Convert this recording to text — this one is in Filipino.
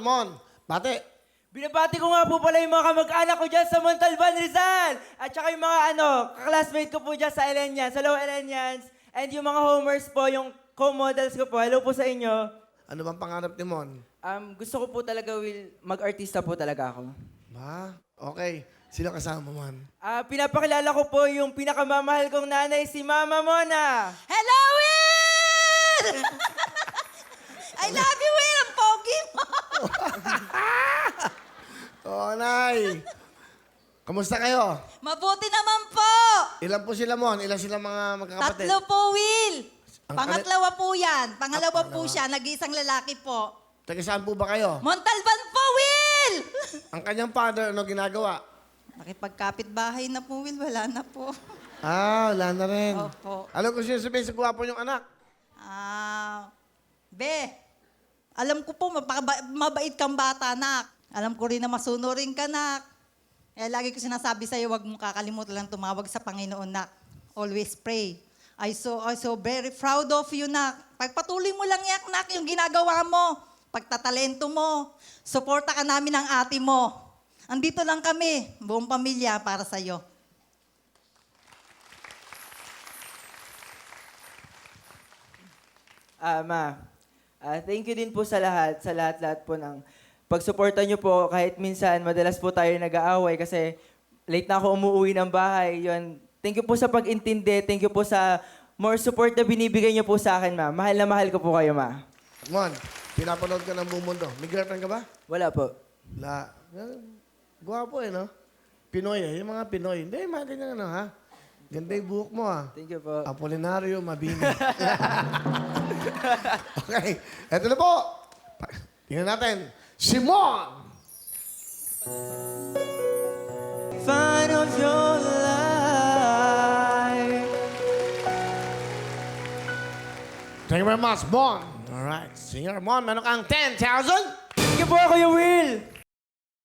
Mon. Bate. Binabati ko nga po pala yung mga kamag-anak ko dyan sa Montalban, Rizal. At saka yung mga classmate ko po dyan sa Elenians, sa Low Elenians. And yung mga homers po, yung co-models ko po. Hello po sa inyo. Ano bang pangarap ni Mon? Gusto ko po talaga, Will, mag-artista po talaga ako. Ba? Okay. Sino kasama mo, Man? Pinapakilala ko po yung pinakamamahal kong nanay, si Mama Mona. Hello, Will! I love you, Will! Ang pogi mo! Oo, Nay. Kamusta kayo? Mabuti naman po! Ilan po sila, Mon? Ilan sila mga magkakapatid? Tatlo po, Will! Ang Pangalawa po yan. Pangalawa po siya. Nag-iisang lalaki po. Taga saan po ba kayo? Montalban po, Will! Ang kanyang father, ano ginagawa? Nakipagkapit bahay na po, Will. Wala na po. Wala na rin. Opo. Ano kung sino sabihin sa gwapo niyong anak? Be, alam ko po, mabait kang bata, nak. Alam ko rin na masunurin ka, nak. Lagi ko sinasabi sa'yo, huwag mong kakalimutan lang tumawag sa Panginoon, nak. Always pray. I so very proud of you, nak. Pagpatuloy mo lang yak, nak, yung ginagawa mo. Pagtatalento mo. Suporta ka namin ng ate mo. Andito lang kami, buong pamilya, para sa'yo. Thank you din po sa lahat po ng pagsuporta nyo po. Kahit minsan, madalas po tayo nag-aaway kasi late na ako umuwi ng bahay. Yun. Thank you po sa pag-intindi. Thank you po sa more support na binibigay nyo po sa akin, ma. Mahal na mahal ko po kayo, ma. Mon, pinapanood ka ng buong mundo. May girlfriend ka ba? Wala po. La. Gwapo no? Pinoy Yung mga Pinoy. Hindi, matin yung ha? Ganda yung buhok mo, Thank you po. Apolinario Mabini. Okay. Eto na po. Tingnan natin. Simon! Fan of your life. Thank you very much, Mon. Alright. Singer Mon, meron kang 10,000. Thank you po, Kuya Will.